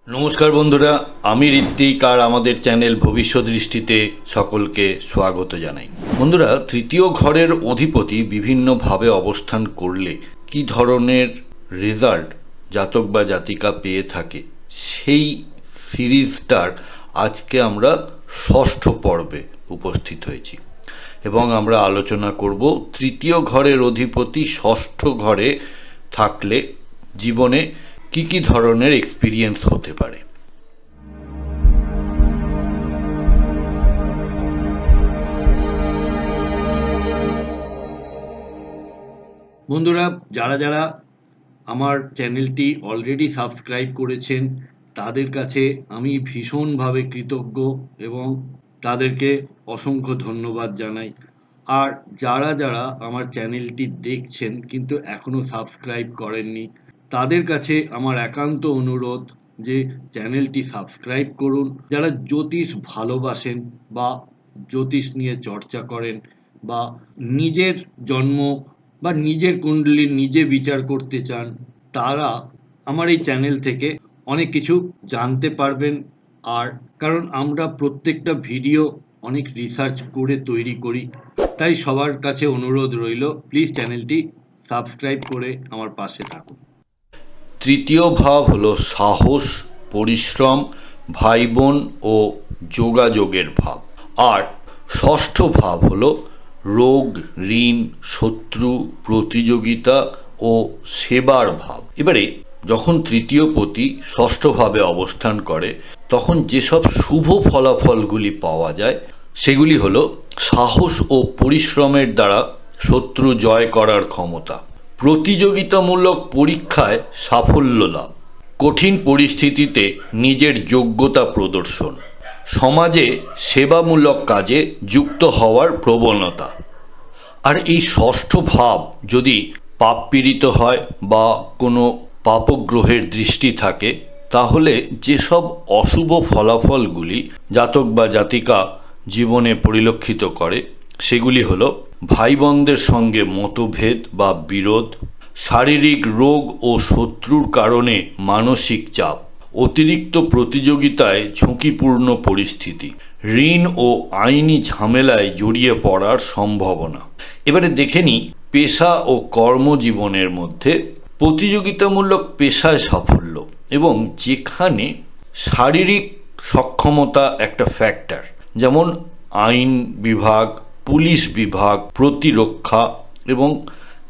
নমস্কার বন্ধুরা, আমি ঋত্বিক আর আমাদের চ্যানেল ভবিষ্যৎ দৃষ্টিতে সকলকে স্বাগত জানাই। বন্ধুরা, তৃতীয় ঘরের অধিপতি বিভিন্নভাবে অবস্থান করলে কি ধরনের রেজাল্ট জাতক বা জাতিকা পেয়ে থাকে সেই সিরিজটার আজকে আমরা ষষ্ঠ পর্বে উপস্থিত হয়েছি এবং আমরা আলোচনা করব তৃতীয় ঘরের অধিপতি ষষ্ঠ ঘরে থাকলে জীবনে কি কি ধরনের এক্সপিরিয়েন্স হতে পারে। বন্ধুরা, যারা যারা আমার চ্যানেলটি অলরেডি সাবস্ক্রাইব করেছেন তাদের কাছে আমি ভীষণভাবে কৃতজ্ঞ এবং তাদেরকে অসংখ্য ধন্যবাদ জানাই। আর যারা যারা আমার চ্যানেলটি দেখছেন কিন্তু এখনও সাবস্ক্রাইব করেননি তাদের কাছে আমার একান্ত অনুরোধ যে চ্যানেলটি সাবস্ক্রাইব করুন। যারা জ্যোতিষ ভালোবাসেন বা জ্যোতিষ নিয়ে চর্চা করেন বা নিজের জন্ম বা নিজের কুণ্ডলী নিজে বিচার করতে চান তারা আমার এই চ্যানেল থেকে অনেক কিছু জানতে পারবেন। আর কারণ আমরা প্রত্যেকটা ভিডিও অনেক রিসার্চ করে তৈরি করি, তাই সবার কাছে অনুরোধ রইল প্লিজ চ্যানেলটি সাবস্ক্রাইব করে আমার পাশে থাকুন। তৃতীয় ভাব হলো সাহস, পরিশ্রম, ভাই বোন ও যোগাযোগের ভাব। আর ষষ্ঠ ভাব হলো রোগ, ঋণ, শত্রু, প্রতিযোগিতা ও সেবার ভাব। এবারে যখন তৃতীয় পতি ষষ্ঠভাবে অবস্থান করে তখন যেসব শুভ ফলাফলগুলি পাওয়া যায় সেগুলি হলো সাহস ও পরিশ্রমের দ্বারা শত্রু জয় করার ক্ষমতা, প্রতিযোগিতামূলক পরীক্ষায় সাফল্য লাভ, কঠিন পরিস্থিতিতে নিজের যোগ্যতা প্রদর্শন, সমাজে সেবামূলক কাজে যুক্ত হওয়ার প্রবণতা। আর এই ষষ্ঠ ভাব যদি পাপ পীড়িত হয় বা কোনো পাপগ্রহের দৃষ্টি থাকে তাহলে যেসব অশুভ ফলাফলগুলি জাতক বা জাতিকা জীবনে পরিলক্ষিত করে সেগুলি হলো ভাই বোনদের সঙ্গে মতভেদ বা বিরোধ, শারীরিক রোগ ও শত্রুর কারণে মানসিক চাপ, অতিরিক্ত প্রতিযোগিতায় ঝুঁকিপূর্ণ পরিস্থিতি, ঋণ ও আইনি ঝামেলায় জড়িয়ে পড়ার সম্ভাবনা। এবারে দেখে নিই পেশা ও কর্মজীবনের মধ্যে প্রতিযোগিতামূলক পেশায় সাফল্য এবং যেখানে শারীরিক সক্ষমতা একটা ফ্যাক্টর, যেমন আইন বিভাগ, পুলিশ বিভাগ, প্রতিরক্ষা এবং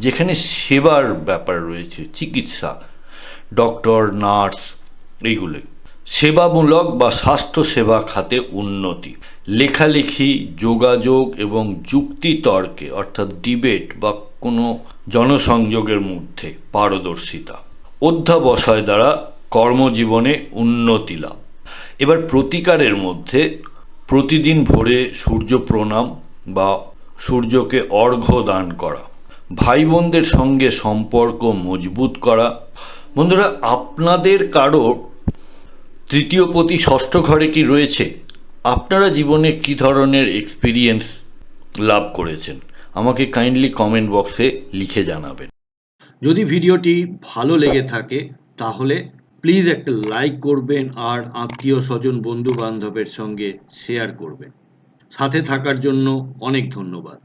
যেখানে সেবার ব্যাপার রয়েছে, চিকিৎসা, ডক্টর, নার্স, এইগুলো সেবামূলক বা স্বাস্থ্যসেবা খাতে উন্নতি, লেখালেখি, যোগাযোগ এবং যুক্তিতর্কে অর্থাৎ ডিবেট বা কোনো জনসংযোগের মধ্যে পারদর্শিতা, অধ্যাবসায় দ্বারা কর্মজীবনে উন্নতি লাভ। এবার প্রতিকারের মধ্যে প্রতিদিন ভোরে সূর্য প্রণাম বা সূর্যকে অর্ঘ্য দান করা, ভাই বোনদের সঙ্গে সম্পর্ক মজবুত করা। বন্ধুরা, আপনাদের কারো তৃতীয় পতি ষষ্ঠ ঘরে কি রয়েছে? আপনারা জীবনে কি ধরনের এক্সপিরিয়েন্স লাভ করেছেন আমাকে কাইন্ডলি কমেন্ট বক্সে লিখে জানাবেন। যদি ভিডিওটি ভালো লেগে থাকে তাহলে প্লিজ একটা লাইক করবেন আর আত্মীয় স্বজন বন্ধু বান্ধবের সঙ্গে শেয়ার করবেন। সাথে থাকার জন্য অনেক ধন্যবাদ।